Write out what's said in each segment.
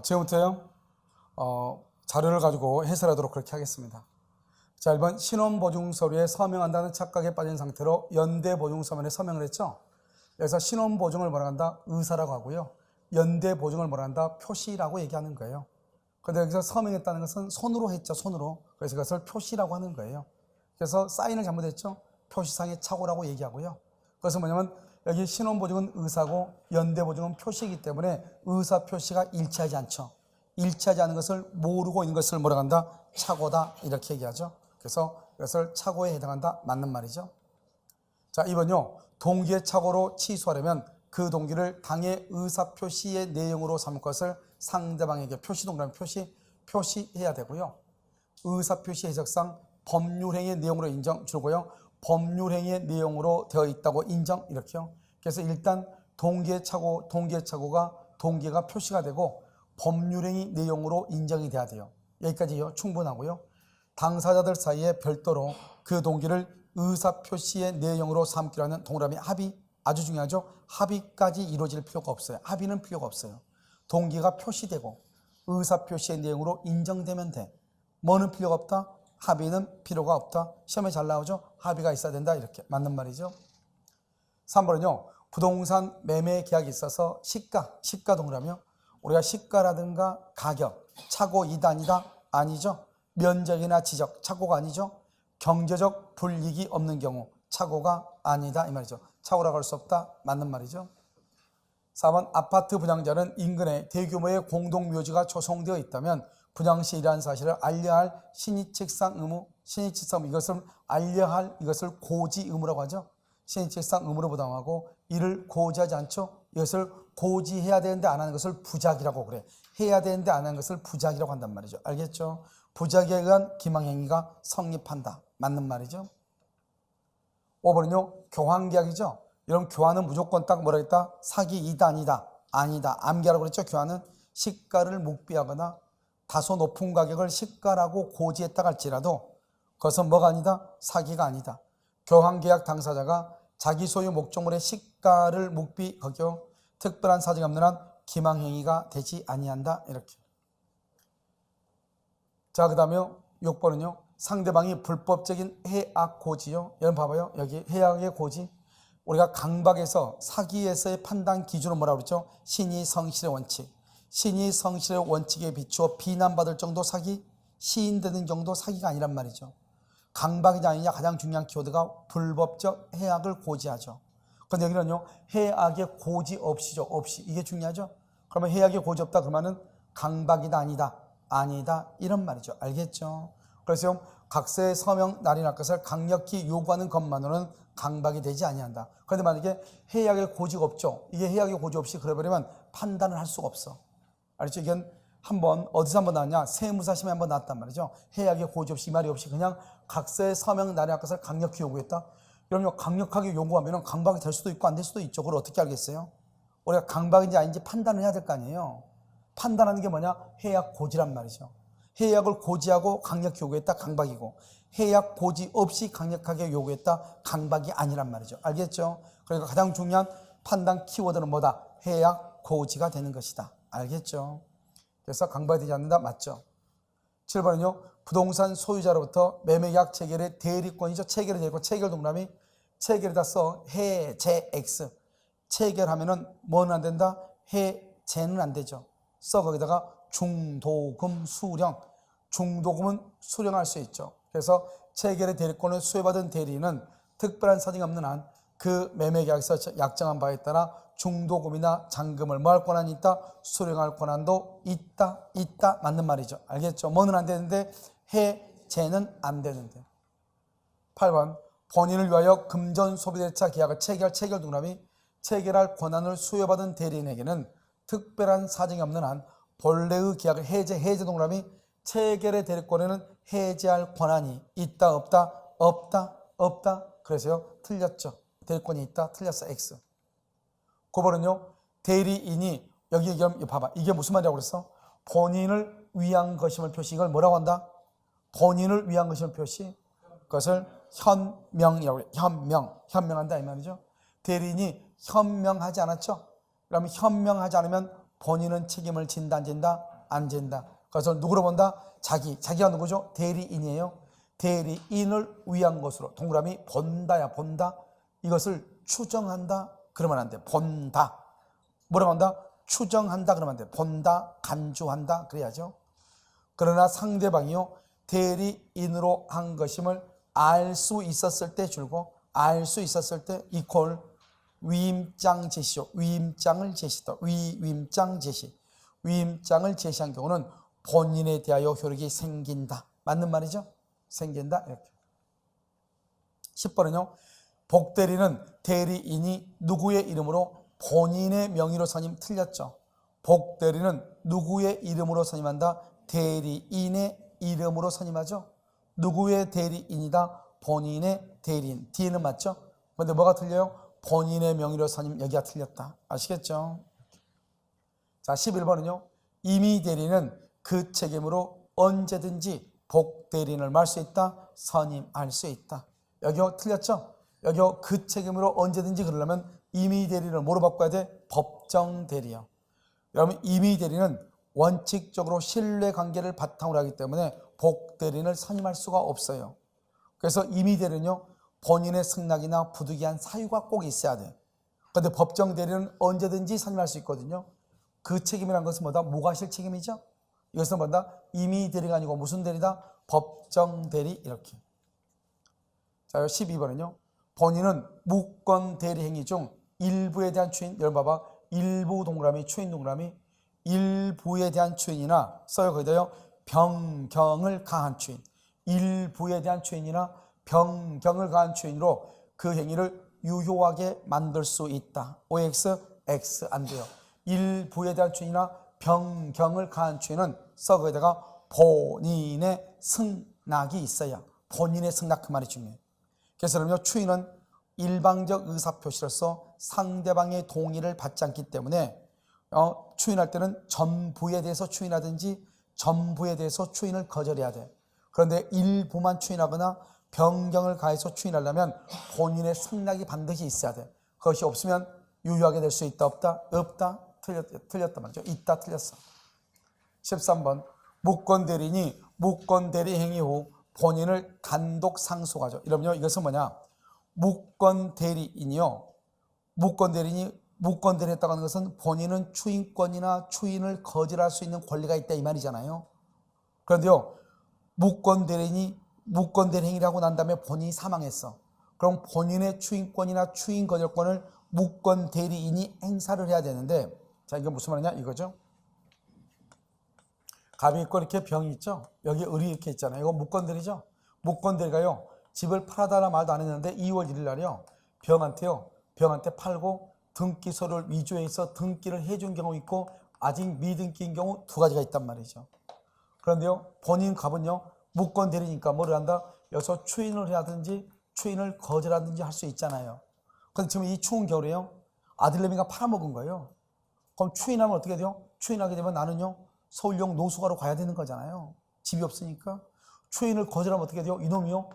지금부터요, 자료를 가지고 해설하도록 그렇게 하겠습니다. 자, 1번 신원보증서류에 서명한다는 착각에 빠진 상태로 연대보증서면에 서명을 했죠. 여기서 신원보증을 뭐라 한다? 의사라고 하고요. 연대보증을 뭐라 한다? 표시라고 얘기하는 거예요. 그런데 여기서 서명했다는 것은 손으로 했죠, 손으로. 그래서 그것을 표시라고 하는 거예요. 그래서 사인을 잘못했죠. 표시상의 착오라고 얘기하고요. 그래서 뭐냐면 여기 신원보증은 의사고 연대보증은 표시이기 때문에 의사 표시가 일치하지 않죠. 일치하지 않은 것을 모르고 있는 것을 뭐라 한다? 착오다, 이렇게 얘기하죠. 그래서 이것을 착오에 해당한다, 맞는 말이죠. 자, 2번요. 동기의 착오로 취소하려면 그 동기를 당의 의사 표시의 내용으로 삼을 것을 상대방에게 표시 동그라미 표시해야 되고요. 의사 표시 해석상 법률행위의 내용으로 인정 주고요. 법률행위의 내용으로 되어 있다고 인정, 이렇게요. 그래서 일단 동기의 착오가 동기가 표시가 되고 법률행위 내용으로 인정이 돼야 돼요. 여기까지요, 충분하고요. 당사자들 사이에 별도로 그 동기를 의사 표시의 내용으로 삼기로 하는 동그라미 합의, 아주 중요하죠. 합의까지 이루어질 필요가 없어요. 합의는 필요가 없어요. 동기가 표시되고 의사 표시의 내용으로 인정되면 돼. 뭐는 필요가 없다? 합의는 필요가 없다. 시험에 잘 나오죠. 합의가 있어야 된다, 이렇게 맞는 말이죠. 3번은요. 부동산 매매 계약이 있어서 시가 동그라미요. 우리가 시가라든가 가격, 착오 이단이다, 아니죠. 면적이나 지적, 착오가 아니죠. 경제적 불이익이 없는 경우 착오가 아니다, 이 말이죠. 착오라고 할 수 없다, 맞는 말이죠. 4번 아파트 분양자는 인근에 대규모의 공동묘지가 조성되어 있다면 분양시 이러한 사실을 알려야 할 신의책상 의무, 이것을 알려야 할 이것을 고지 의무라고 하죠. 신의책상 의무로 부담하고 이를 고지하지 않죠. 이것을 고지해야 되는데 안 하는 것을 부작이라고 그래. 해야 되는데 안 하는 것을 부작이라고 한단 말이죠. 알겠죠? 부작에 의한 기망행위가 성립한다, 맞는 말이죠. 5번은요. 교환계약이죠. 여러분, 교환은 무조건 딱 뭐라 했다? 사기이다, 아니다. 암기하라고 그랬죠. 교환은 시가를 묵비하거나 다소 높은 가격을 시가라고 고지했다 할지라도 그것은 뭐가 아니다? 사기가 아니다. 교환계약 당사자가 자기 소유 목적물의 시가를 묵비하고 특별한 사정이 없는 한 기망행위가 되지 아니한다, 이렇게. 자, 그 다음에 6번은요. 상대방이 불법적인 해악 고지요. 여러분 봐봐요. 여기 해악의 고지. 우리가 강박에서 사기에서의 판단 기준은 뭐라고 그랬죠? 신의 성실의 원칙. 신의 성실의 원칙에 비추어 비난받을 정도 사기, 시인되는 정도 사기가 아니란 말이죠. 강박이냐 아니냐 가장 중요한 키워드가 불법적 해악을 고지하죠. 그런데 여기는요. 해악의 고지 없이죠. 없이. 이게 중요하죠. 그러면 해악의 고지 없다 그러면은 강박이다, 아니다 이런 말이죠. 알겠죠? 그래서 각서의 서명 날인할 것을 강력히 요구하는 것만으로는 강박이 되지 아니한다. 그런데 만약에 해악의 고지가 없죠. 이게 해악의 고지 없이 그래버리면 판단을 할 수가 없어. 알겠죠? 이건 어디서 한번 나왔냐? 세무사 시험에 한번 나왔단 말이죠. 해악의 고지 없이, 이 말이 없이 그냥 각서의 서명 날인할 것을 강력히 요구했다. 여러분, 강력하게 요구하면 강박이 될 수도 있고 안 될 수도 있죠. 그걸 어떻게 알겠어요? 우리가 강박인지 아닌지 판단을 해야 될 거 아니에요. 판단하는 게 뭐냐? 해악 고지란 말이죠. 해악을 고지하고 강력히 요구했다, 강박이고 해악 고지 없이 강력하게 요구했다, 강박이 아니란 말이죠. 알겠죠? 그러니까 가장 중요한 판단 키워드는 뭐다? 해악 고지가 되는 것이다. 알겠죠? 그래서 강박이 되지 않는다, 맞죠? 7번은요. 부동산 소유자로부터 매매계약 체결의 대리권이죠. 체결이 되고 체결 동그라미 체결에다 써. 해제 X. 체결하면은 뭐는 안 된다? 해제는 안 되죠. 써 거기다가 중도금 수령. 중도금은 수령할 수 있죠. 그래서 체결의 대리권을 수여받은 대리인은 특별한 사정이 없는 한 그 매매계약에서 약정한 바에 따라 중도금이나 잔금을 뭐 할 권한이 있다? 수령할 권한도 있다. 맞는 말이죠. 알겠죠? 뭐는 안 되는데 해제는 안 되는데. 8번 본인을 위하여 금전 소비대차 계약을 체결 동그라미 체결할 권한을 수여받은 대리인에게는 특별한 사정이 없는 한 본래의 계약을 해제 동그라미 체결의 대리권에는 해제할 권한이 있다, 없다. 그래서요, 틀렸죠. 대리권이 있다, 틀렸어, X. 9번은요, 대리인이 여기 봐봐. 이게 무슨 말이라고 그랬어? 본인을 위한 것임을 표시. 이걸 뭐라고 한다? 본인을 위한 것임을 표시. 그것을 현명이라고 그래. 현명한다 이 말이죠. 대리인이 현명하지 않았죠? 그러면 현명하지 않으면 본인은 책임을 진다 안 진다? 안 진다. 그래서 누구로 본다? 자기가 누구죠? 대리인이에요. 대리인을 위한 것으로 동그라미 본다야 본다. 이것을 추정한다 그러면 안 돼. 본다. 뭐라고 한다? 추정한다 그러면 안 돼. 본다, 간주한다 그래야죠. 그러나 상대방이요 대리인으로 한 것임을 알 수 있었을 때 줄고 알 수 있었을 때 이퀄 위임장 제시죠. 위임장을 제시다. 위임장 제시. 위임장을 제시한 경우는 본인에 대하여 효력이 생긴다. 맞는 말이죠? 생긴다. 이렇게. 10번은요. 복대리는 대리인이 누구의 이름으로 본인의 명의로 선임 틀렸죠. 복대리는 누구의 이름으로 선임한다? 대리인의 이름으로 선임하죠. 누구의 대리인이다? 본인의 대리인. D는 맞죠? 그런데 뭐가 틀려요? 본인의 명의로 선임. 여기가 틀렸다. 아시겠죠? 자, 11번은요. 임의 대리는 그 책임으로 언제든지 복대리인을 말 수 있다. 선임할 수 있다. 여기요 틀렸죠? 여기요 그 책임으로 언제든지 그러려면 임의 대리를 뭐로 바꿔야 돼? 법정 대리요. 여러분 임의 대리는 원칙적으로 신뢰관계를 바탕으로 하기 때문에 복대리인을 선임할 수가 없어요. 그래서 임의 대리는요 본인의 승낙이나 부득이한 사유가 꼭 있어야 돼. 그런데 법정 대리는 언제든지 선임할 수 있거든요. 그 책임이란 것은 뭐다? 무과실 책임이죠. 이것은 뭐다? 임의 대리가 아니고 무슨 대리다? 법정 대리 이렇게. 자, 12번은요. 본인은 무권 대리 행위 중 일부에 대한 추인, 여러분 봐봐. 일부 동그라미, 추인 동그라미. 일부에 대한 추인이나 써요. 거기다요. 변경을 가한 추인. 일부에 대한 추인이나 변경을 가한 추인으로 그 행위를 유효하게 만들 수 있다. OX, X 안 돼요. 일부에 대한 추인이나 변경을 가한 추인은 써 거기다가 본인의 승낙이 있어야. 본인의 승낙 그 말이 중요해요. 그래서 그러면 추인은 일방적 의사표시로서 상대방의 동의를 받지 않기 때문에 추인할 때는 전부에 대해서 추인하든지 전부에 대해서 추인을 거절해야 돼. 그런데 일부만 추인하거나 변경을 가해서 추인하려면 본인의 승낙이 반드시 있어야 돼. 그것이 없으면 유효하게 될 수 있다 없다? 없다? 틀렸단 말이죠. 있다 틀렸어. 13번 무권대리인이 무권대리 행위 후 본인을 단독 상속하죠. 이러면요 이것은 뭐냐? 무권대리인이요. 무권대리인이 무권대리했다고 하는 것은 본인은 추인권이나 추인을 거절할 수 있는 권리가 있다 이 말이잖아요. 그런데요 무권대리인이 무권대리 행위를 하고 난 다음에 본인이 사망했어. 그럼 본인의 추인권이나 추인 거절권을 무권대리인이 행사를 해야 되는데 자 이게 무슨 말이냐 이거죠. 갑이 있고 이렇게 병이 있죠. 여기 을이 이렇게 있잖아요. 이거 무권대리죠. 무권대리가요. 집을 팔아달라 말도 안 했는데 2월 1일 날이요. 병한테 팔고 등기소를 위조해서 등기를 해준 경우 있고 아직 미등기인 경우 두 가지가 있단 말이죠. 그런데요. 본인 갑은요. 무권대리니까 뭐를 한다? 여기서 추인을 하든지 추인을 거절하든지 할 수 있잖아요. 그런데 지금 이 추운 겨울에요. 아들내미가 팔아먹은 거예요. 그럼 추인하면 어떻게 돼요? 추인하게 되면 나는요. 서울역 노숙하러 가야 되는 거잖아요. 집이 없으니까. 추인을 거절하면 어떻게 돼요? 이놈이요.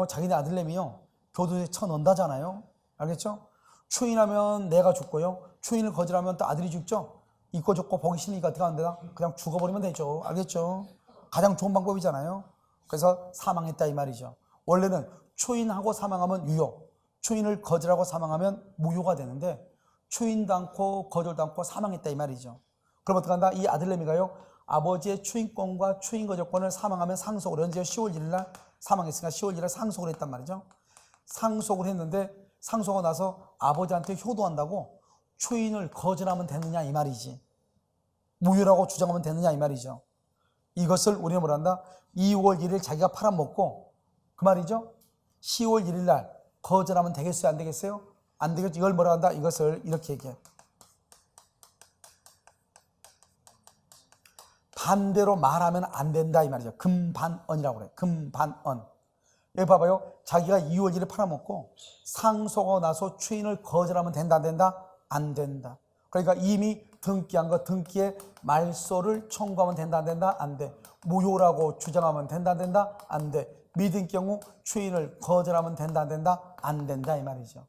자기네 아들내미요. 교도소에 쳐넣는다잖아요. 알겠죠? 추인하면 내가 죽고요. 추인을 거절하면 또 아들이 죽죠? 있고 좋고 보기 싫으니까 어떻게 하면 되나? 그냥 죽어버리면 되죠. 알겠죠? 가장 좋은 방법이잖아요. 그래서 사망했다 이 말이죠. 원래는 추인하고 사망하면 유효. 추인을 거절하고 사망하면 무효가 되는데 추인도 않고 거절도 않고 사망했다 이 말이죠. 그럼 어떻게 한다? 이 아들내미가요. 아버지의 추인권과 추인 거절권을 사망하면 상속을 언제 10월 1일 날 사망했으니까 10월 1일 날 상속을 했단 말이죠. 상속을 했는데 상속하고 나서 아버지한테 효도한다고 추인을 거절하면 되느냐 이 말이지. 무효라고 주장하면 되느냐 이 말이죠. 이것을 우리는 뭐라 한다? 2월 1일 자기가 팔아먹고 그 말이죠. 10월 1일 날 거절하면 되겠어요? 안 되겠어요? 안 되겠죠. 이걸 뭐라 한다? 이것을 이렇게 얘기해. 반대로 말하면 안 된다 이 말이죠. 금반언이라고 그래. 금반언. 여기 봐봐요. 자기가 2월 1일 팔아먹고 상속하고 나서 추인을 거절하면 된다 안 된다? 안 된다. 그러니까 이미 등기한 거 등기에 말소를 청구하면 된다 안 된다? 안 돼. 무효라고 주장하면 된다 안 된다? 안 돼. 미등기 경우 추인을 거절하면 된다 안 된다? 안 된다 이 말이죠.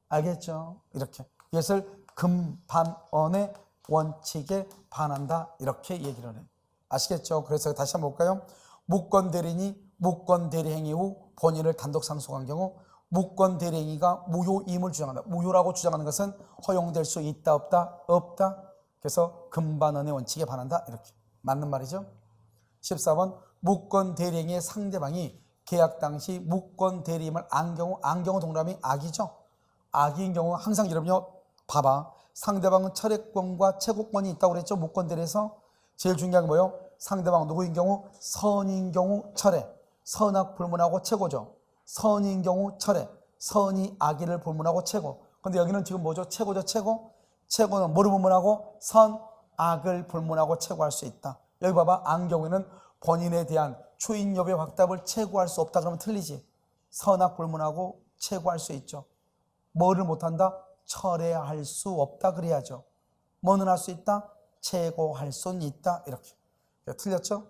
알겠죠? 이렇게. 이것을 금반언의 원칙에 반한다. 이렇게 얘기를 해요. 아시겠죠? 그래서 다시 한번 볼까요? 무권대리인이 무권대리행위 후 본인을 단독 상속한 경우 무권대리행위가 무효임을 주장한다. 무효라고 주장하는 것은 허용될 수 있다 없다? 없다. 그래서 금반원의 원칙에 반한다. 이렇게 맞는 말이죠. 14번 무권대리행위의 상대방이 계약 당시 무권대리임을 안 경우 동그라미 악이죠. 악인 경우 항상 여러분요 봐봐. 상대방은 철회권과 채권권이 있다고 그랬죠. 무권대리에서 제일 중요한 게 뭐예요? 상대방 누구인 경우? 선인 경우 철회. 선악 불문하고 채고죠. 선인 경우 철회. 선이 악인을 불문하고 채고. 근데 여기는 지금 뭐죠? 채고죠. 채고. 채고는 뭐를 불문하고? 선, 악을 불문하고 채고할 수 있다. 여기 봐봐. 안 경우에는 본인에 대한 추인 여부의 확답을 채고할 수 없다 그러면 틀리지. 선악 불문하고 채고할 수 있죠. 뭐를 못한다? 철회할 수 없다 그래야죠. 뭐는 할 수 있다? 채고할 수는 있다. 이렇게. 틀렸죠?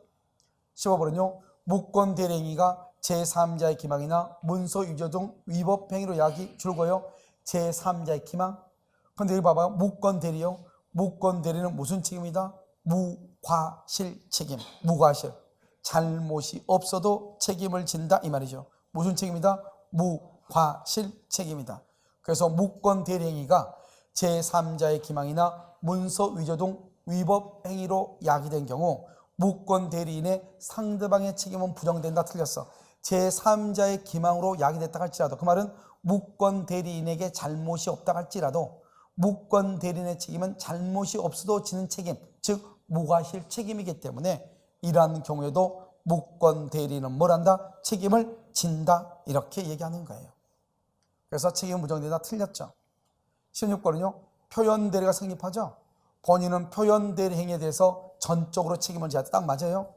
15번은요. 무권대리행위가 제3자의 기망이나 문서유저 등 위법행위로 약이 줄고요. 제3자의 기망. 근데 여기 봐봐요. 무권대리요. 무권대리는 무슨 책임이다? 무과실 책임. 무과실. 잘못이 없어도 책임을 진다 이 말이죠. 무슨 책임이다? 무과실 책임이다. 그래서 무권대리행위가 제3자의 기망이나 문서 위조 등 위법 행위로 야기된 경우 무권대리인의 상대방의 책임은 부정된다. 틀렸어. 제3자의 기망으로 야기됐다 할지라도, 그 말은 무권대리인에게 잘못이 없다 할지라도 무권대리인의 책임은 잘못이 없어도 지는 책임, 즉 무과실 책임이기 때문에 이러한 경우에도 무권대리인은 뭘 한다? 책임을 진다. 이렇게 얘기하는 거예요. 그래서 책임은 부정된다. 틀렸죠. 16번은요. 표현대리가 성립하죠. 본인은 표현대리 행위에 대해서 전적으로 책임을 져야 돼. 딱 맞아요.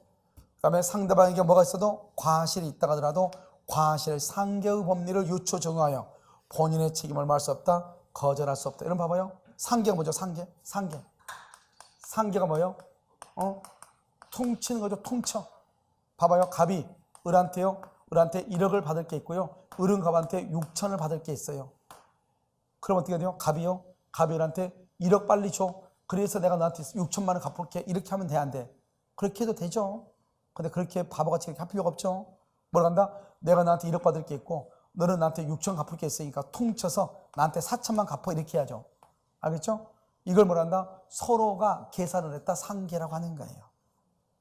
그 다음에 상대방에게 뭐가 있어도 과실이 있다 하더라도 과실 상계의 법리를 유추 적용하여 본인의 책임을 말할 수 없다. 거절할 수 없다. 이런 봐봐요. 상계가 뭐죠? 상계. 상계가 뭐예요? 퉁치는 거죠. 퉁쳐. 봐봐요. 갑이 을한테요. 을한테 1억을 받을 게 있고요. 을은 갑한테 6천을 받을 게 있어요. 그럼 어떻게 돼요? 갑이요. 갑이 을한테 1억 빨리 줘. 그래서 내가 너한테 6천만 원 갚을게. 이렇게 하면 돼, 안 돼? 그렇게 해도 되죠. 근데 그렇게 바보같이 이렇게 할 필요가 없죠. 뭘 한다? 내가 너한테 1억 받을 게 있고 너는 나한테 6천 갚을 게 있으니까 퉁쳐서 나한테 4천만 갚어. 이렇게 해야죠. 알겠죠? 이걸 뭘 한다? 서로가 계산을 했다. 상계라고 하는 거예요.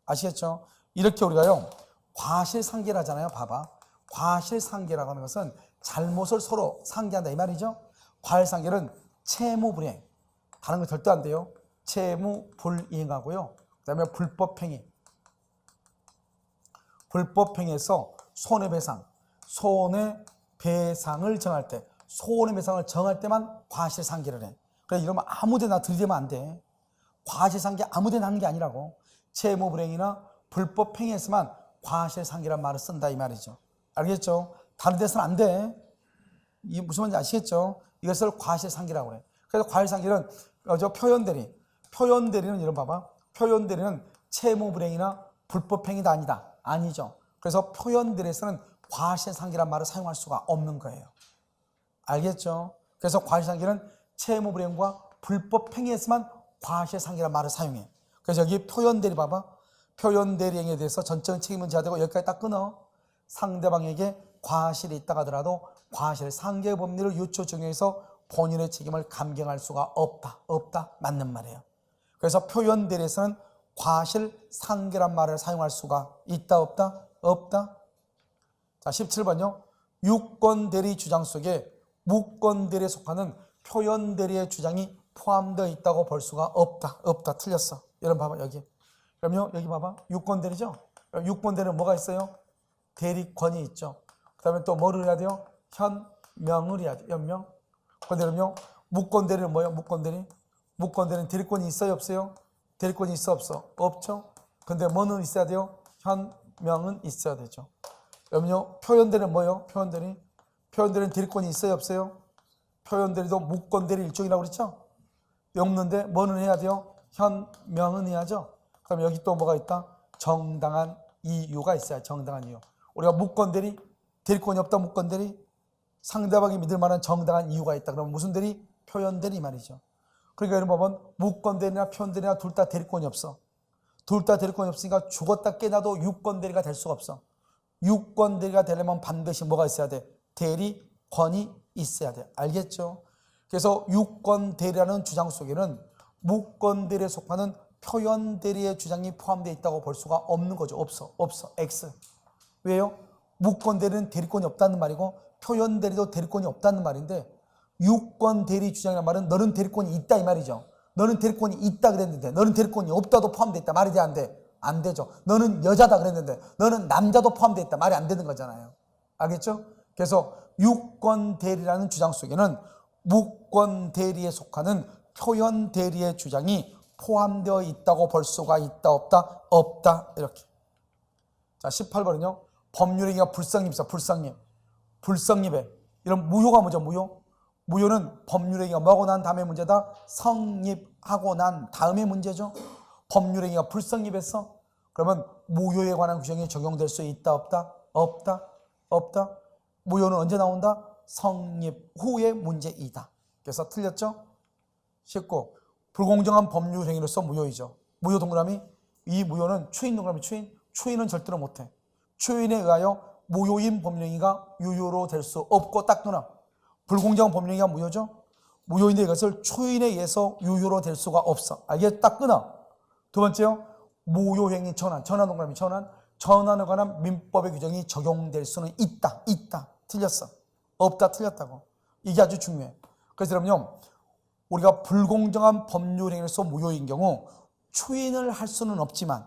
아시겠죠? 이렇게 우리가요. 과실상계를 하잖아요. 봐봐. 과실상계라고 하는 것은 잘못을 서로 상계한다 이 말이죠. 과실상계는 채무불이행. 다른 거 절대 안 돼요. 채무불이행하고요. 그 다음에 불법행위. 불법행위에서 손해배상. 손해배상을 정할 때, 손해배상을 정할 때만 과실상계를 해. 그래 이러면 아무데나 들이대면 안 돼. 과실상계 아무데나 하는 게 아니라고. 채무불이행이나 불법행위에서만 과실상계란 말을 쓴다 이 말이죠. 알겠죠? 다른 데서는 안 돼. 이게 무슨 말인지 아시겠죠? 이것을 과실상계라고 그래. 그래서 과실상계는 표현대리는 이런 봐봐. 표현대리는 채무불이행이나 불법행위도 아니다. 아니죠. 그래서 표현대리에서는 과실상계란 말을 사용할 수가 없는 거예요. 알겠죠? 그래서 과실상계는 채무불이행과 불법행위에서만 과실상계란 말을 사용해. 그래서 여기 표현대리 봐봐. 표현대리행위에 대해서 전적인 책임은 져야 되고 여기까지 딱 끊어. 상대방에게 과실이 있다 하더라도 과실상계 법리를 유추 적용해서 본인의 책임을 감경할 수가 없다. 맞는 말이에요. 그래서 표현대리에서는 과실상계란 말을 사용할 수가 있다 없다? 자 17번요. 유권대리 주장 속에 무권대리에 속하는 표현대리의 주장이 포함되어 있다고 볼 수가 없다. 틀렸어. 여러분 봐봐 여기. 그럼요 여기 봐봐. 유권대리죠. 유권대리는 뭐가 있어요? 대리권이 있죠. 그 다음에 또 뭐를 해야 돼요? 현명을 해야 돼요. 현명. 그런데 그럼요 무권대리는 뭐예요? 무권대리는 대리권이 있어요 없어요? 대리권이 있어 없어? 없죠. 근데 뭐는 있어야 돼요? 현명은 있어야 되죠. 그럼요 표현대리는 뭐예요? 표현대리는 대리권이 있어요 없어요? 표현대리도 무권대리 일종이라고 그랬죠. 없는데 뭐는 해야 돼요? 현명은 해야죠. 그럼 여기 또 뭐가 있다? 정당한 이유가 있어요. 정당한 이유. 우리가 무권대리, 대리권이 없다 무권대리, 상대방이 믿을 만한 정당한 이유가 있다. 그럼 무슨 대리? 표현대리 말이죠. 그러니까 여러분 보면 무권대리나 표현대리나 둘 다 대리권이 없어. 둘 다 대리권이 없으니까 죽었다 깨나도 유권대리가 될 수가 없어. 유권대리가 되려면 반드시 뭐가 있어야 돼? 대리권이 있어야 돼. 알겠죠? 그래서 유권대리라는 주장 속에는 무권대리에 속하는 표현대리의 주장이 포함되어 있다고 볼 수가 없는 거죠. 없어. X. 왜요? 무권대리는 대리권이 없다는 말이고 표현대리도 대리권이 없다는 말인데 유권대리 주장이라는 말은 너는 대리권이 있다 이 말이죠. 너는 대리권이 있다 그랬는데 너는 대리권이 없다도 포함되어 있다. 말이 돼 안 돼? 안 되죠. 너는 여자다 그랬는데 너는 남자도 포함되어 있다. 말이 안 되는 거잖아요. 알겠죠? 그래서 유권대리라는 주장 속에는 무권대리에 속하는 표현대리의 주장이 포함되어 있다고 볼 수가 있다 없다? 없다. 이렇게. 자 18번은요. 법률행위가 불성립이다. 불성립에 이런 무효가 뭐죠? 무효는 법률행위가 뭐하고 난 다음에 문제다. 성립하고 난 다음에 문제죠. 법률행위가 불성립했어. 그러면 무효에 관한 규정이 적용될 수 있다 없다? 없다. 무효는 언제 나온다? 성립 후의 문제이다. 그래서 틀렸죠? 19. 불공정한 법률행위로서 무효이죠. 무효 동그라미. 이 무효는 추인 동그라미 추인은 절대로 못해. 추인에 의하여 무효인 법률행위가 유효로 될 수 없고 딱 끊어. 불공정한 법률행위가 무효죠. 무효인데 이것을 추인에 의해서 유효로 될 수가 없어. 알겠죠? 딱 끊어. 두 번째요. 무효행위 전환 동그라미 전환에 관한 민법의 규정이 적용될 수는 있다. 틀렸어. 없다. 틀렸다고. 이게 아주 중요해. 그래서 여러분요. 우리가 불공정한 법률행위로서 무효인 경우 추인을 할 수는 없지만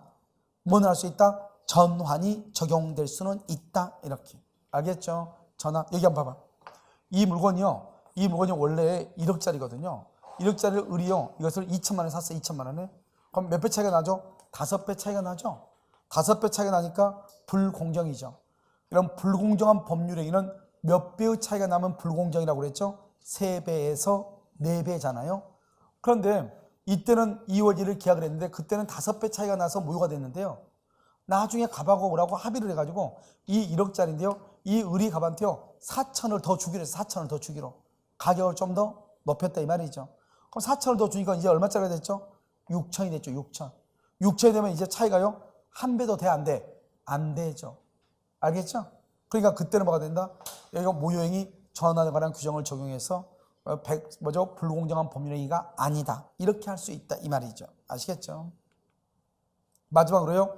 뭐는 할 수 있다? 전환이 적용될 수는 있다. 이렇게. 알겠죠? 전환. 여기 한번 봐봐. 이 물건이 원래 1억짜리거든요. 1억짜리를 을이요. 이것을 2천만 원에 샀어. 2천만 원에. 그럼 몇 배 차이가 나죠? 5배 차이가 나죠. 5배 차이가 나니까 불공정이죠. 이런 불공정한 법률행위는 몇 배의 차이가 나면 불공정이라고 그랬죠? 3배에서 4배잖아요. 그런데 이때는 2월 1일 계약을 했는데 그때는 5배 차이가 나서 무효가 됐는데요. 나중에 갑하고 을하고 합의를 해가지고 이 1억짜리인데요. 이 을이 갑한테요. 4천을 더 주기로 해서 4천을 더 주기로. 가격을 좀 더 높였다 이 말이죠. 그럼 4천을 더 주니까 이제 얼마짜리가 됐죠? 6천이 됐죠. 6천이 되면 이제 차이가요. 한 배도 돼 안 돼? 안 되죠. 알겠죠? 그러니까 그때는 뭐가 된다? 여기가 무효행위 전환에 관한 규정을 적용해서 불공정한 법률행위가 아니다. 이렇게 할 수 있다 이 말이죠. 아시겠죠? 마지막으로요.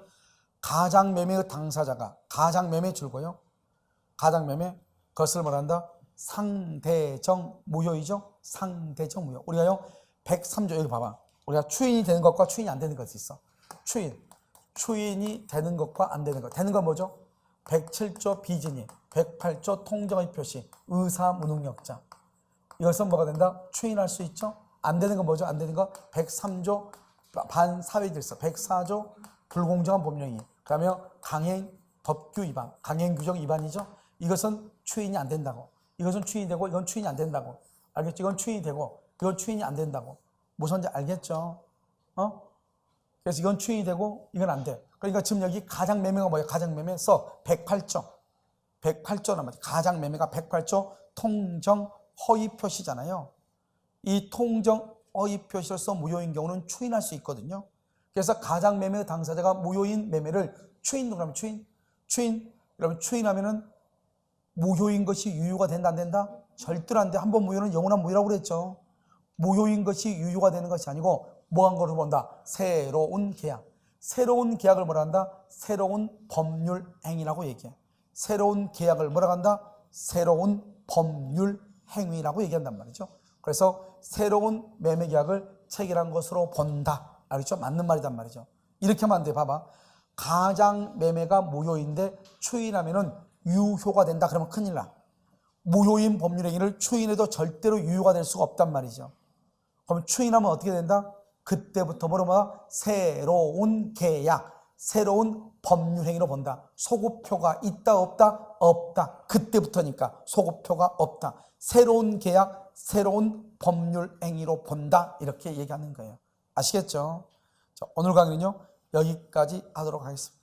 가장매매의 당사자가 가장매매 줄고요. 가장매매 그것을 말한다. 상대적 무효이죠. 상대적 무효. 우리가요. 103조 여기 봐봐. 우리가 추인이 되는 것과 추인이 안 되는 것이 있어. 추인이 되는 것과 안 되는 것. 되는 건 뭐죠? 107조 비진이, 108조 통정의 표시, 의사무능력자. 이것은 뭐가 된다? 추인할 수 있죠. 안 되는 건 뭐죠? 안 되는 거 103조 반사회질서, 104조 불공정한 법령이, 그 다음에 강행 법규 위반, 강행 규정 위반이죠. 이것은 추인이 안 된다고. 이것은 추인이 되고 이건 추인이 안 된다고. 알겠죠? 이건 추인이 되고 이건 추인이 안 된다고. 무슨지 알겠죠? 그래서 이건 추인이 되고 이건 안 돼. 그러니까 지금 여기 가장매매가 뭐예요? 가장매매 써 108조란 말이에요. 가장매매가 108조 통정 허위 표시잖아요. 이 통정 허위 표시로서 무효인 경우는 추인할 수 있거든요. 그래서 가장매매 당사자가 무효인 매매를 추인 그러면 추인 여러분 추인하면은 무효인 것이 유효가 된다 안 된다? 절대로 안 돼. 한 번 무효는 영원한 무효라고 그랬죠. 무효인 것이 유효가 되는 것이 아니고 뭐한 거로 본다? 새로운 계약. 새로운 계약을 뭐라 한다? 새로운 법률 행위라고 얘기해. 새로운 계약을 뭐라 한다? 새로운 법률 행위라고 얘기한단 말이죠. 그래서 새로운 매매 계약을 체결한 것으로 본다. 알겠죠? 맞는 말이단 말이죠. 이렇게 하면 안 돼. 봐봐. 가장 매매가 무효인데 추인하면은 유효가 된다. 그러면 큰일 나. 무효인 법률 행위를 추인해도 절대로 유효가 될 수가 없단 말이죠. 그럼 추인하면 어떻게 된다? 그때부터 뭐라 새로운 계약, 새로운 법률 행위로 본다. 소급표가 있다 없다? 없다. 그때부터니까 소급표가 없다. 새로운 계약, 새로운 법률 행위로 본다. 이렇게 얘기하는 거예요. 아시겠죠? 자, 오늘 강의는요. 여기까지 하도록 하겠습니다.